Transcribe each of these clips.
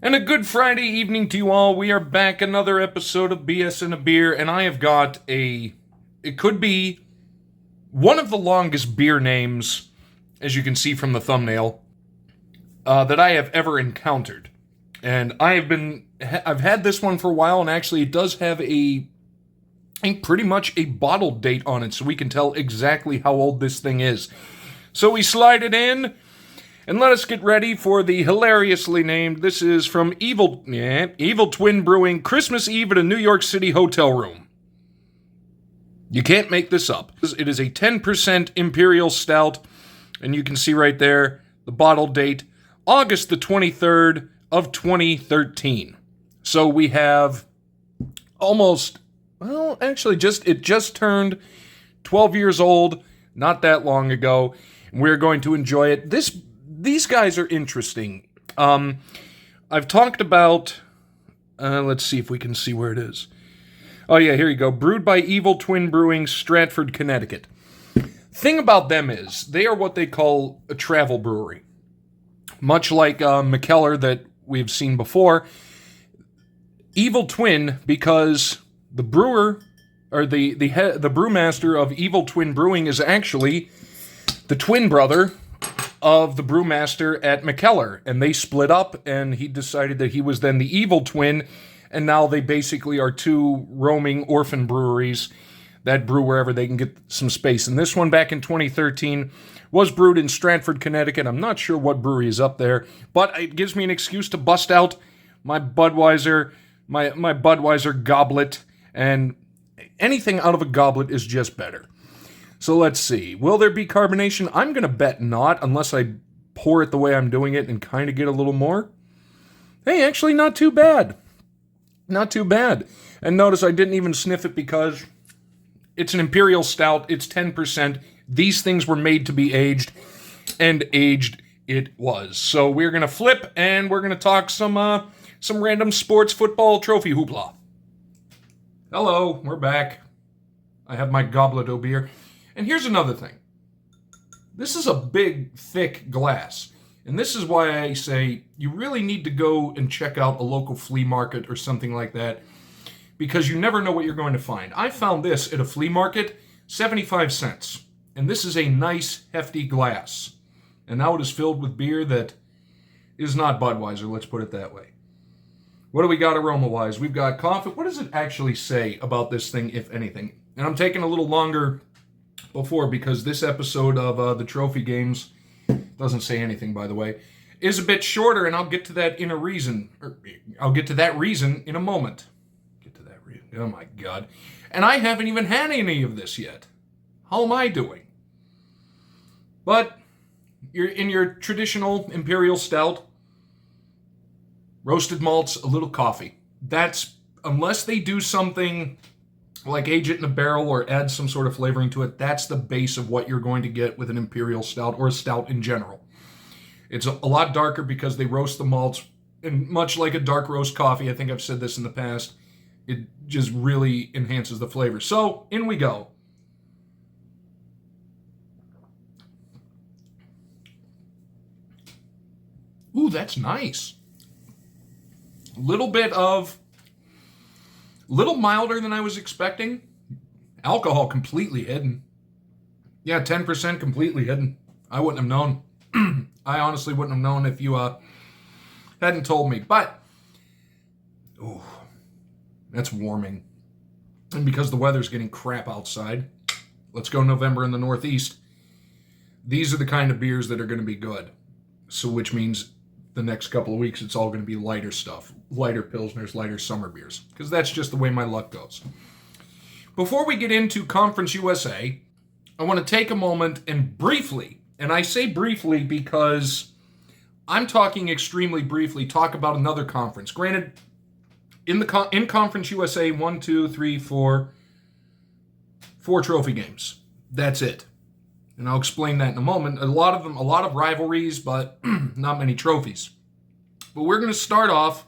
And a good Friday evening to you all. We are back, another episode of BS and a Beer, and I have got it could be one of the longest beer names, as you can see from the thumbnail, that I have ever encountered. And I've had this one for a while, and actually it does have I think pretty much a bottle date on it, so we can tell exactly how old this thing is. So we slide it in, and let us get ready for the hilariously named, this is from Evil Twin Brewing, Christmas Eve at a New York City hotel room. You can't make this up. It is a 10% Imperial Stout, and you can see right there, the bottle date, August the 23rd of 2013. So we have it just turned 12 years old, not that long ago. We're going to enjoy it. These guys are interesting. I've talked about, let's see if we can see where it is. Oh yeah, here you go. Brewed by Evil Twin Brewing, Stratford, Connecticut. Thing about them is, they are what they call a travel brewery. Much like McKellar that we've seen before. Evil Twin, because the brewer, or the brewmaster of Evil Twin Brewing is actually the twin brother of the brewmaster at McKellar, and they split up, and he decided that he was then the evil twin, and now they basically are two roaming orphan breweries that brew wherever they can get some space. And this one back in 2013 was brewed in Stratford, Connecticut. I'm not sure what brewery is up there, but it gives me an excuse to bust out my Budweiser, my Budweiser Goblet, and anything out of a goblet is just better. So let's see. Will there be carbonation? I'm going to bet not, unless I pour it the way I'm doing it and kind of get a little more. Hey, actually not too bad. Not too bad. And notice I didn't even sniff it because it's an Imperial Stout. It's 10%. These things were made to be aged, and aged it was. So we're going to flip, and we're going to talk some random sports football trophy hoopla. Hello, we're back. I have my Goblet of beer. And here's another thing. This is a big, thick glass. And this is why I say you really need to go and check out a local flea market or something like that, because you never know what you're going to find. I found this at a flea market, 75 cents. And this is a nice, hefty glass. And now it is filled with beer that is not Budweiser, let's put it that way. What do we got aroma-wise? We've got coffee. What does it actually say about this thing, if anything? And I'm taking a little longer before, because this episode of the Trophy Games doesn't say anything, by the way, is a bit shorter, and I'll get to that in a reason. I'll get to that reason in a moment. Get to that reason. Oh my God. And I haven't even had any of this yet. How am I doing? But you're in your traditional Imperial Stout, roasted malts, a little coffee. That's, unless they do something like age it in a barrel or add some sort of flavoring to it, that's the base of what you're going to get with an Imperial Stout or a Stout in general. It's a lot darker because they roast the malts, and much like a dark roast coffee, I think I've said this in the past, it just really enhances the flavor. So, in we go. Ooh, that's nice. Little milder than I was expecting. Alcohol completely hidden. Yeah, 10% completely hidden. I wouldn't have known. I honestly wouldn't have known if you hadn't told me. But, ooh, that's warming. And because the weather's getting crap outside, let's go November in the Northeast. These are the kind of beers that are going to be good. So, which means the next couple of weeks, it's all going to be lighter stuff. Lighter Pilsners, lighter summer beers. Because that's just the way my luck goes. Before we get into Conference USA, I want to take a moment and briefly, and I say briefly because I'm talking extremely briefly, talk about another conference. Granted, in Conference USA, 4 trophy games. That's it. And I'll explain that in a moment. A lot of rivalries, but not many trophies. But we're going to start off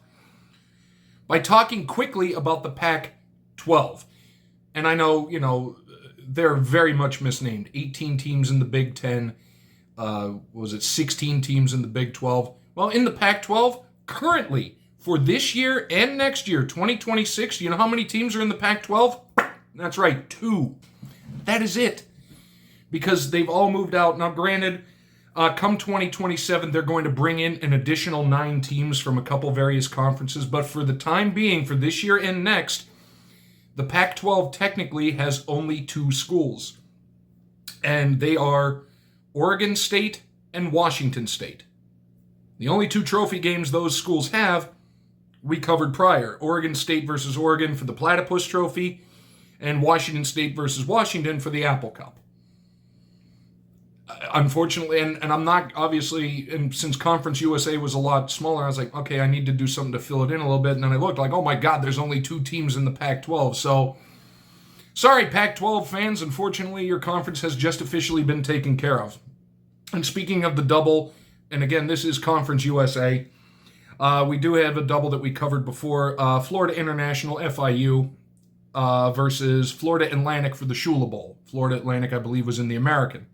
by talking quickly about the Pac-12. And I know, they're very much misnamed. 18 teams in the Big Ten. 16 teams in the Big 12? Well, in the Pac-12, currently, for this year and next year, 2026, you know how many teams are in the Pac-12? That's right, 2. That is it. Because they've all moved out. Now, granted, come 2027, they're going to bring in an additional 9 teams from a couple various conferences. But for the time being, for this year and next, the Pac-12 technically has only 2 schools. And they are Oregon State and Washington State. The only 2 trophy games those schools have, we covered prior. Oregon State versus Oregon for the Platypus Trophy, and Washington State versus Washington for the Apple Cup. Unfortunately, and I'm not, obviously, and since Conference USA was a lot smaller, I was like, okay, I need to do something to fill it in a little bit, and then I looked like, oh my god, there's only 2 teams in the Pac-12, so sorry, Pac-12 fans, unfortunately, your conference has just officially been taken care of. And speaking of the double, and again, this is Conference USA, we do have a double that we covered before, Florida International, FIU, versus Florida Atlantic for the Shula Bowl. Florida Atlantic, I believe, was in the American.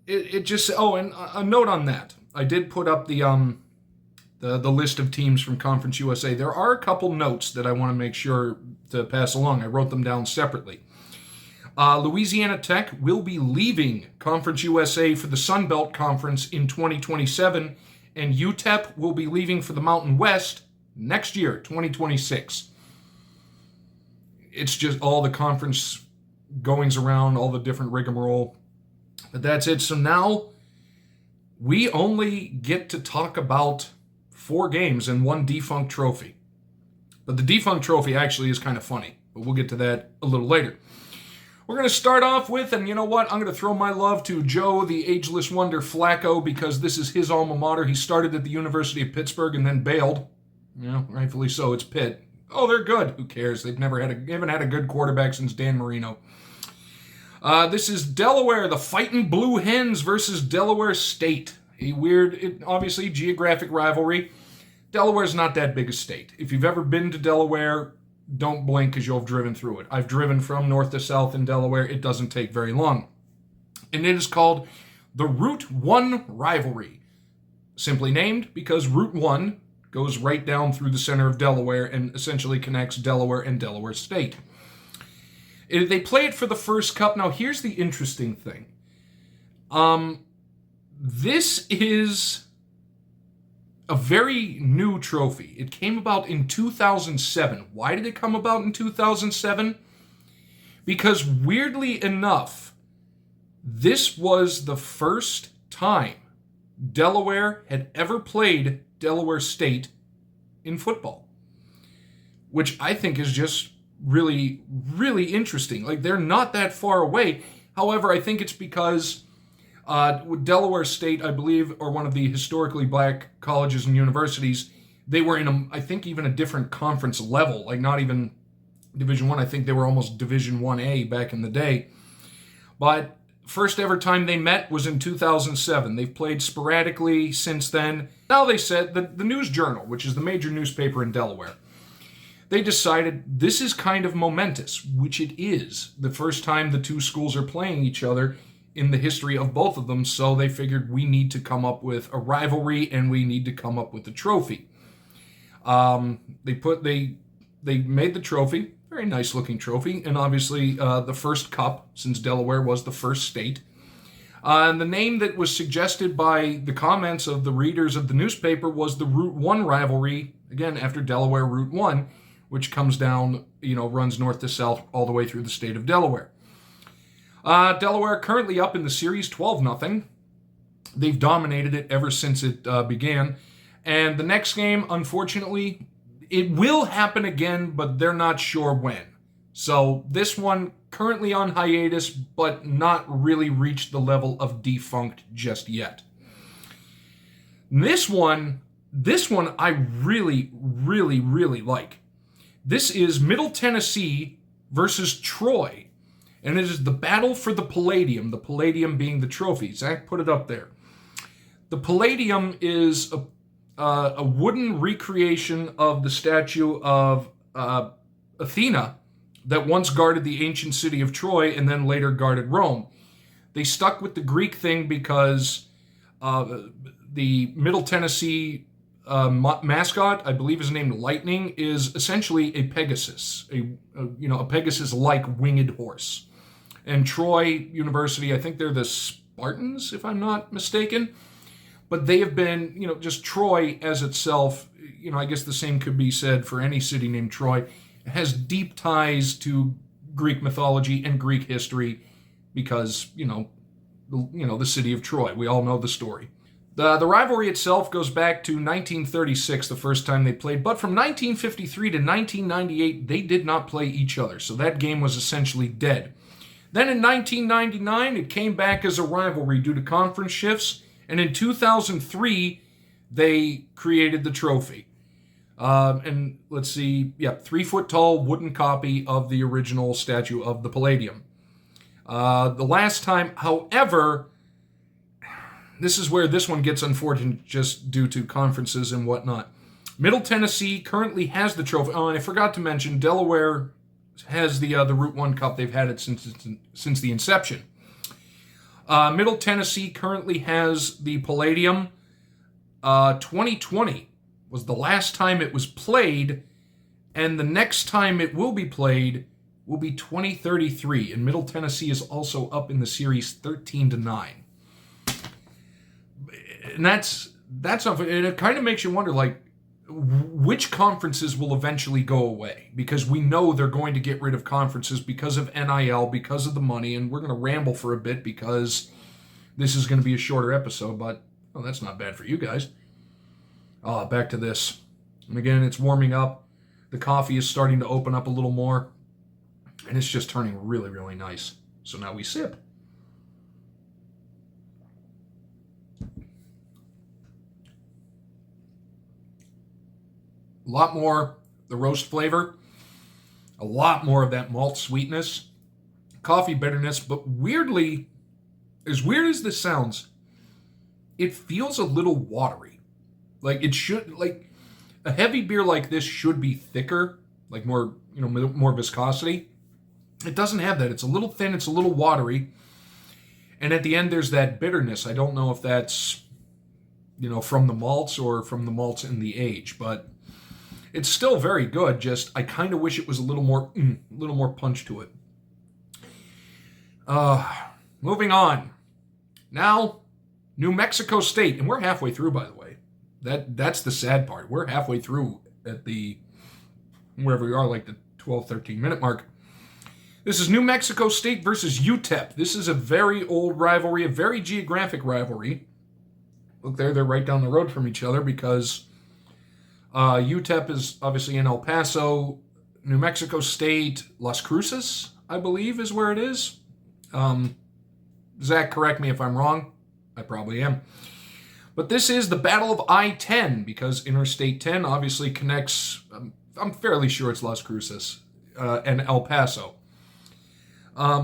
It just, oh, and a note on that. I did put up the list of teams from Conference USA. There are a couple notes that I want to make sure to pass along. I wrote them down separately. Louisiana Tech will be leaving Conference USA for the Sun Belt Conference in 2027, and UTEP will be leaving for the Mountain West next year, 2026. It's just all the conference goings around, all the different rigmarole. But that's it. So now we only get to talk about 4 games and 1 defunct trophy. But the defunct trophy actually is kind of funny, but we'll get to that a little later. We're going to start off with, and you know what? I'm going to throw my love to Joe, the ageless wonder Flacco, because this is his alma mater. He started at the University of Pittsburgh and then bailed. You know, rightfully so. It's Pitt. Oh, they're good. Who cares? They haven't had a good quarterback since Dan Marino. This is Delaware, the Fightin' Blue Hens versus Delaware State. A weird, obviously, geographic rivalry. Delaware's not that big a state. If you've ever been to Delaware, don't blink because you'll have driven through it. I've driven from north to south in Delaware. It doesn't take very long. And it is called the Route 1 rivalry. Simply named because Route 1 goes right down through the center of Delaware and essentially connects Delaware and Delaware State. They play it for the first cup. Now, here's the interesting thing. This is a very new trophy. It came about in 2007. Why did it come about in 2007? Because weirdly enough, this was the first time Delaware had ever played Delaware State in football, which I think is just really, really interesting. Like, they're not that far away. However, I think it's because Delaware State, I believe, are one of the historically black colleges and universities. They were in, I think, even a different conference level, like not even Division I. I think they were almost Division 1A back in the day. But first ever time they met was in 2007. They've played sporadically since then. Now they said the News Journal, which is the major newspaper in Delaware, they decided this is kind of momentous, which it is. The first time the two schools are playing each other in the history of both of them, so they figured we need to come up with a rivalry and we need to come up with a trophy. They made the trophy, very nice looking trophy, and obviously the first cup, since Delaware was the first state. And the name that was suggested by the comments of the readers of the newspaper was the Route 1 rivalry, again after Delaware Route 1, which comes down, runs north to south all the way through the state of Delaware. Delaware currently up in the series 12-0. They've dominated it ever since it began. And the next game, unfortunately, it will happen again, but they're not sure when. So this one currently on hiatus, but not really reached the level of defunct just yet. This one I really, really, really like. This is Middle Tennessee versus Troy. And it is the battle for the Palladium being the trophy. Zach put it up there. The Palladium is a wooden recreation of the statue of Athena that once guarded the ancient city of Troy and then later guarded Rome. They stuck with the Greek thing because the Middle Tennessee mascot, I believe is named Lightning, is essentially a Pegasus, a Pegasus-like winged horse. And Troy University, I think they're the Spartans, if I'm not mistaken. But they have been, just Troy as itself, I guess the same could be said for any city named Troy, has deep ties to Greek mythology and Greek history because, the city of Troy. We all know the story. The rivalry itself goes back to 1936, the first time they played, but from 1953 to 1998, they did not play each other, so that game was essentially dead. Then in 1999, it came back as a rivalry due to conference shifts, and in 2003, they created the trophy. And let's see, 3-foot-tall wooden copy of the original statue of the Palladium. The last time, however, this is where this one gets unfortunate just due to conferences and whatnot. Middle Tennessee currently has the trophy. Oh, and I forgot to mention, Delaware has the Route 1 Cup. They've had it since the inception. Middle Tennessee currently has the Palladium. 2020 was the last time it was played, and the next time it will be played will be 2033, and Middle Tennessee is also up in the series 13-9. And that's something, and it kind of makes you wonder, which conferences will eventually go away? Because we know they're going to get rid of conferences because of NIL, because of the money, and we're going to ramble for a bit because this is going to be a shorter episode, but that's not bad for you guys. Back to this. And again, it's warming up. The coffee is starting to open up a little more, and it's just turning really, really nice. So now we sip. A lot more the roast flavor, a lot more of that malt sweetness, coffee bitterness, but weirdly, as weird as this sounds, it feels a little watery. A heavy beer like this should be thicker, more viscosity. It doesn't have that. It's a little thin, it's a little watery. And at the end, there's that bitterness. I don't know if that's, from the malts or from the malts in the age, but it's still very good. Just, I kind of wish it was a little more punch to it. Moving on. Now, New Mexico State, and we're halfway through, by the way. That's the sad part. We're halfway through at wherever we are, the 12, 13 minute mark. This is New Mexico State versus UTEP. This is a very old rivalry, a very geographic rivalry. Look there, they're right down the road from each other because UTEP is obviously in El Paso. New Mexico State, Las Cruces, I believe, is where it is. Zach, correct me if I'm wrong. I probably am. But this is the Battle of I-10 because Interstate 10 obviously connects, I'm fairly sure it's Las Cruces and El Paso. At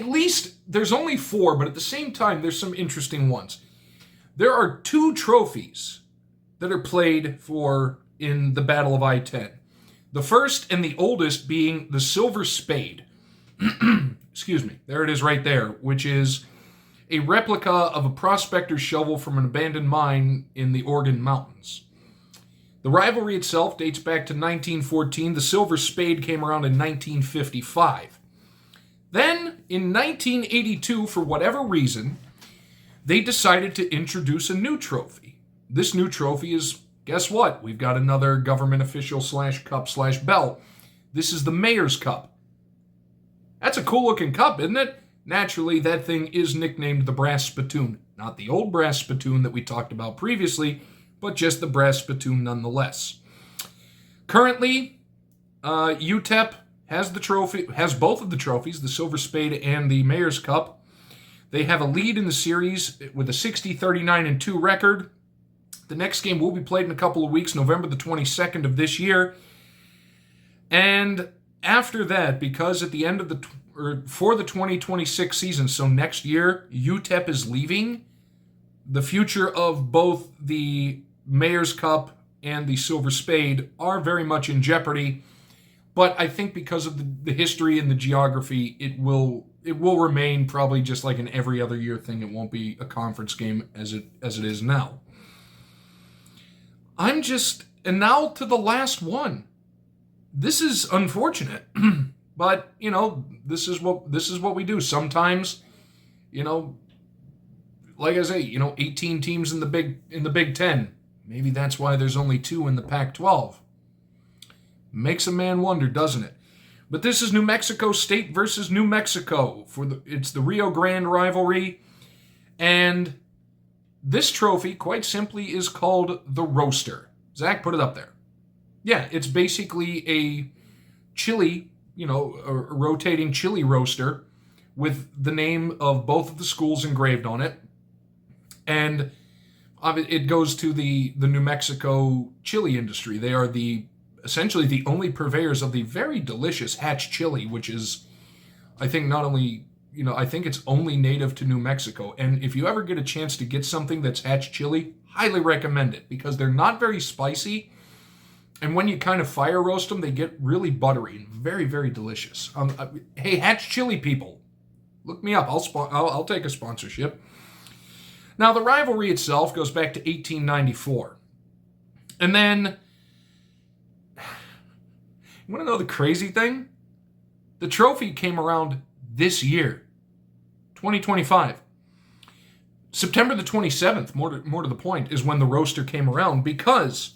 least, there's only 4, but at the same time, there's some interesting ones. There are 2 trophies that are played for in the Battle of I-10. The first and the oldest being the Silver Spade. Excuse me. There it is right there, which is a replica of a prospector's shovel from an abandoned mine in the Oregon mountains. The rivalry itself dates back to 1914. The Silver Spade came around in 1955. Then, in 1982, for whatever reason, they decided to introduce a new trophy. This new trophy is, guess what? We've got another government official / cup / belt. This is the Mayor's Cup. That's a cool-looking cup, isn't it? Naturally, that thing is nicknamed the Brass Spittoon. Not the old brass spittoon that we talked about previously, but just the brass spittoon nonetheless. Currently, UTEP has both of the trophies, the Silver Spade and the Mayor's Cup. They have a lead in the series with a 60-39-2 record. The next game will be played in a couple of weeks, November the 22nd of this year. And after that, because at the end of for the 2026 season, so next year, UTEP is leaving, the future of both the Mayor's Cup and the Silver Spade are very much in jeopardy. But I think because of the history and the geography, it will it will remain probably just like an every other year thing. It won't be a conference game as it is now. And now to the last one. This is unfortunate, but this is what we do. Sometimes, like I say, 18 teams in the Big Ten. Maybe that's why there's only 2 in the Pac-12. Makes a man wonder, doesn't it? But this is New Mexico State versus New Mexico. It's the Rio Grande rivalry. And this trophy, quite simply, is called the Roaster. Zach, put it up there. Yeah, it's basically a chili, a rotating chili roaster with the name of both of the schools engraved on it. And it goes to the New Mexico chili industry. They are essentially the only purveyors of the very delicious Hatch chili, which is, I think, not only, I think it's only native to New Mexico. And if you ever get a chance to get something that's Hatch chili, highly recommend it, because they're not very spicy. And when you kind of fire roast them, they get really buttery and very, very delicious. Hey, Hatch chili people, look me up. I'll take a sponsorship. Now, the rivalry itself goes back to 1894. And then, you want to know the crazy thing? The trophy came around this year, 2025. September the 27th, more to the point, is when the roaster came around, because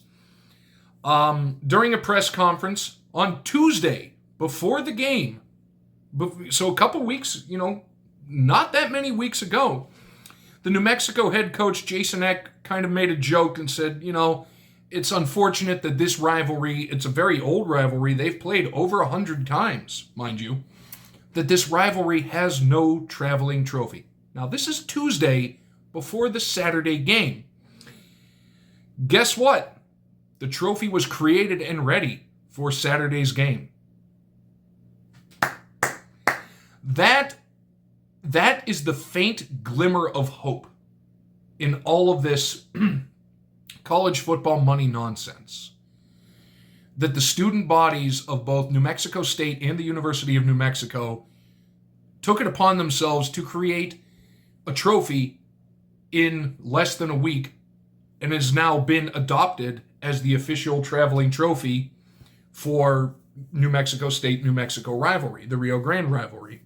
during a press conference on Tuesday before the game, so a couple weeks, not that many weeks ago, the New Mexico head coach, Jason Eck, kind of made a joke and said, it's unfortunate that this rivalry, it's a very old rivalry, they've played over 100 times, mind you, that this rivalry has no traveling trophy. Now, this is Tuesday before the Saturday game. Guess what? The trophy was created and ready for Saturday's game. That is the faint glimmer of hope in all of this college football money nonsense. That the student bodies of both New Mexico State and the University of New Mexico took it upon themselves to create a trophy in less than a week, and has now been adopted as the official traveling trophy for New Mexico State-New Mexico rivalry, the Rio Grande rivalry.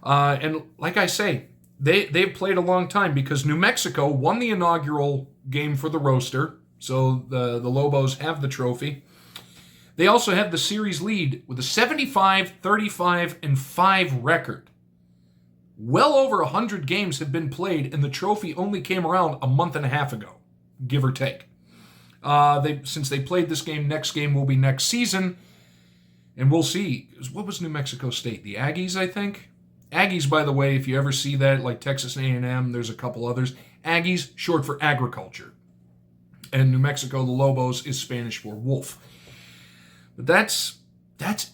And like I say, they've played a long time, because New Mexico won the inaugural game for the roaster, so the Lobos have the trophy. They also have the series lead with a 75-35-5 record. Well over 100 games have been played, and the trophy only came around a month and a half ago, give or take. Since they played this game, next game will be next season, and we'll see. What was New Mexico State? The Aggies, I think? Aggies, by the way, if you ever see that, like Texas A&M, there's a couple others. Aggies, short for agriculture. And New Mexico, the Lobos, is Spanish for wolf. But that's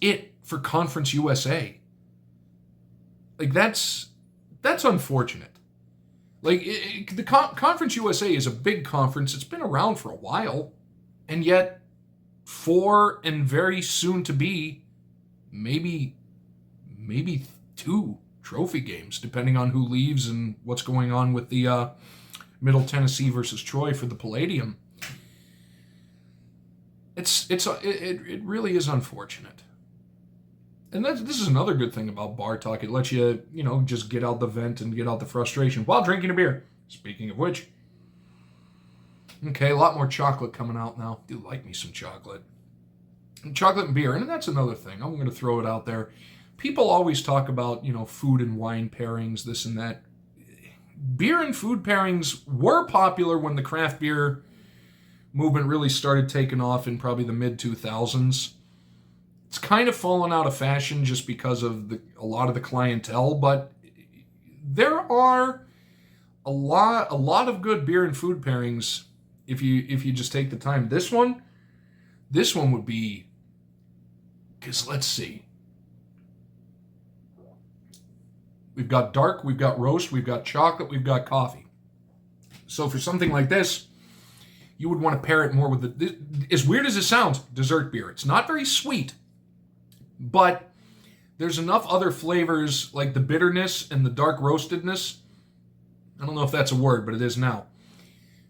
it for Conference USA. Like, that's unfortunate. Like, the Conference USA is a big conference. It's been around for a while. And yet, 4 and very soon to be, maybe 2 trophy games, depending on who leaves and what's going on with the Middle Tennessee versus Troy for the Palladium. It really is unfortunate. And this is another good thing about Bar Talk. It lets you, just get out the vent and get out the frustration while drinking a beer. Speaking of which, okay, a lot more chocolate coming out now. Do like me some chocolate. And chocolate and beer, and that's another thing. I'm going to throw it out there. People always talk about, food and wine pairings, this and that. Beer and food pairings were popular when the craft beer movement really started taking off in probably the mid-2000s. It's kind of fallen out of fashion just because of a lot of the clientele, but there are a lot of good beer and food pairings if you just take the time. This one would be, because let's see. We've got dark, we've got roast, we've got chocolate, we've got coffee. So for something like this, you would want to pair it more with as weird as it sounds, dessert beer. It's not very sweet, but there's enough other flavors like the bitterness and the dark roastedness. I don't know if that's a word, but it is now.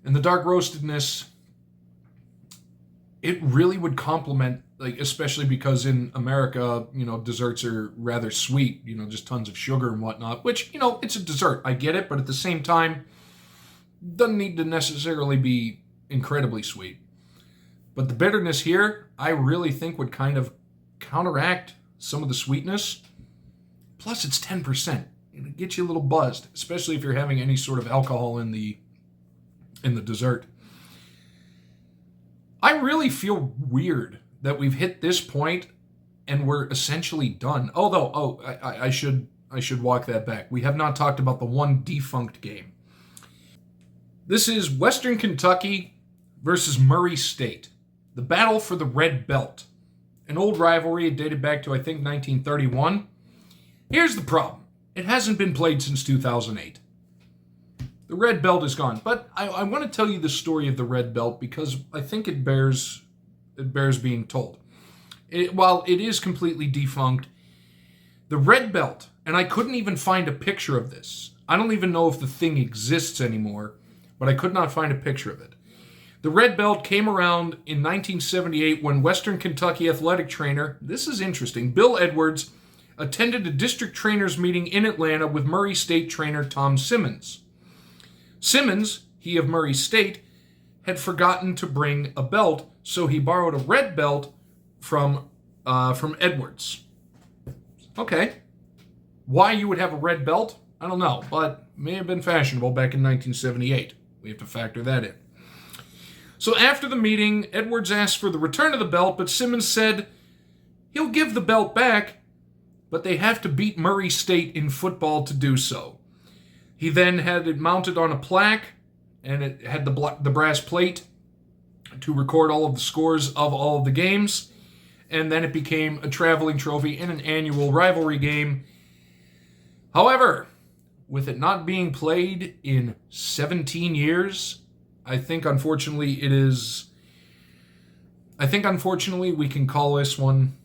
And the dark roastedness, it really would complement, like, especially because in America, desserts are rather sweet, just tons of sugar and whatnot, which, it's a dessert. I get it, but at the same time, doesn't need to necessarily be incredibly sweet. But the bitterness here, I really think would kind of counteract some of the sweetness. Plus, it's 10%. It gets you a little buzzed, especially if you're having any sort of alcohol in the dessert. I really feel weird that we've hit this point and we're essentially done. Although, I should walk that back. We have not talked about the one defunct game. This is Western Kentucky versus Murray State. The battle for the red belt. An old rivalry. It dated back to, I think, 1931. Here's the problem. It hasn't been played since 2008. The red belt is gone. But I want to tell you the story of the red belt because I think it bears being told. While it is completely defunct, the red belt, and I couldn't even find a picture of this. I don't even know if the thing exists anymore, but I could not find a picture of it. The red belt came around in 1978 when Western Kentucky athletic trainer, this is interesting, Bill Edwards, attended a district trainers meeting in Atlanta with Murray State trainer Tom Simmons. Simmons, he of Murray State, had forgotten to bring a belt, so he borrowed a red belt from Edwards. Okay. Why you would have a red belt? I don't know, but may have been fashionable back in 1978. We have to factor that in. So after the meeting, Edwards asked for the return of the belt, but Simmons said he'll give the belt back, but they have to beat Murray State in football to do so. He then had it mounted on a plaque, and it had the brass plate to record all of the scores of all of the games, and then it became a traveling trophy in an annual rivalry game. However, with it not being played in 17 years, I think unfortunately we can call this one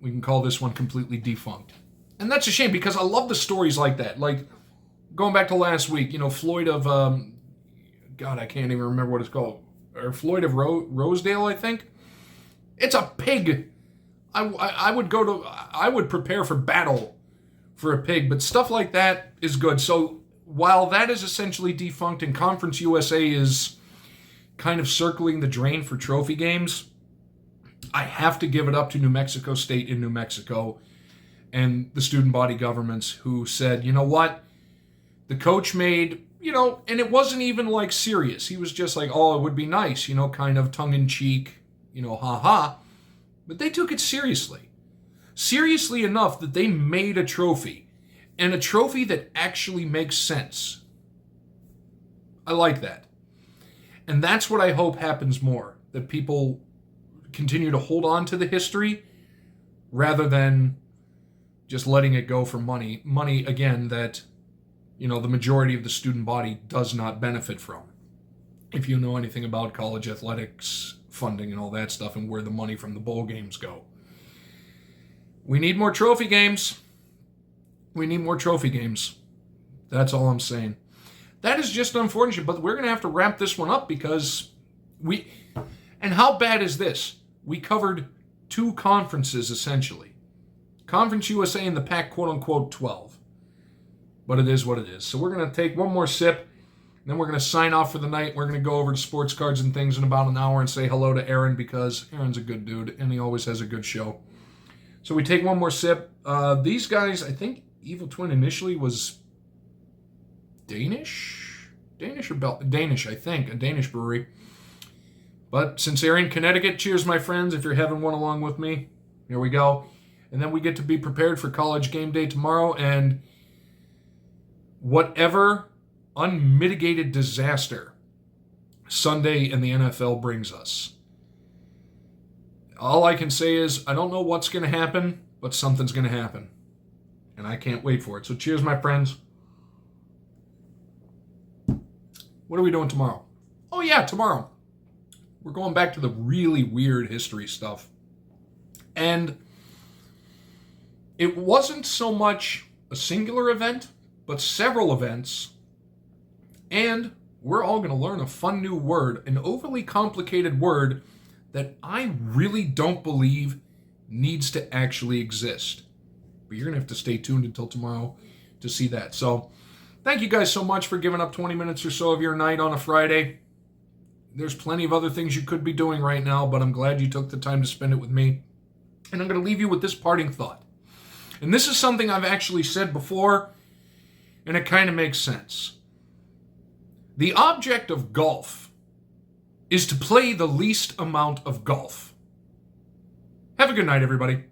completely defunct. And that's a shame because I love the stories like that. Like going back to last week, Floyd of God, I can't even remember what it's called. Or Floyd of Rosedale, I think. It's a pig. I would prepare for battle for a pig, but stuff like that is good. So while that is essentially defunct and Conference USA is kind of circling the drain for trophy games, I have to give it up to New Mexico State in New Mexico and the student body governments who said, you know what, the coach made, and it wasn't even like serious. He was just like, oh, it would be nice, kind of tongue-in-cheek, ha-ha. But they took it seriously. Seriously enough that they made a trophy. And a trophy that actually makes sense. I like that. And that's what I hope happens more. That people continue to hold on to the history rather than just letting it go for money. Money, again, that, the majority of the student body does not benefit from. If you know anything about college athletics funding and all that stuff and where the money from the bowl games go. We need more trophy games. We need more trophy games. That's all I'm saying. That is just unfortunate, but we're going to have to wrap this one up because and how bad is this? We covered two conferences, essentially. Conference USA and the Pac, quote-unquote, 12. But it is what it is. So we're going to take one more sip, and then we're going to sign off for the night. We're going to go over to sports cards and things in about an hour and say hello to Aaron because Aaron's a good dude, and he always has a good show. So we take one more sip. These guys, I think Evil Twin initially was Danish? Danish, I think. A Danish brewery. But since they're in Connecticut, cheers, my friends. If you're having one along with me, here we go. And then we get to be prepared for college game day tomorrow. And whatever unmitigated disaster Sunday in the NFL brings us. All I can say is I don't know what's going to happen, but something's going to happen. And I can't wait for it. So cheers, my friends. What are we doing tomorrow? Oh, yeah, tomorrow. We're going back to the really weird history stuff. And It wasn't so much a singular event, but several events. And we're all going to learn a fun new word, an overly complicated word that I really don't believe needs to actually exist. But you're going to have to stay tuned until tomorrow to see that. So, thank you guys so much for giving up 20 minutes or so of your night on a Friday. There's plenty of other things you could be doing right now, but I'm glad you took the time to spend it with me. And I'm going to leave you with this parting thought. And this is something I've actually said before, and it kind of makes sense. The object of golf is to play the least amount of golf. Have a good night, everybody.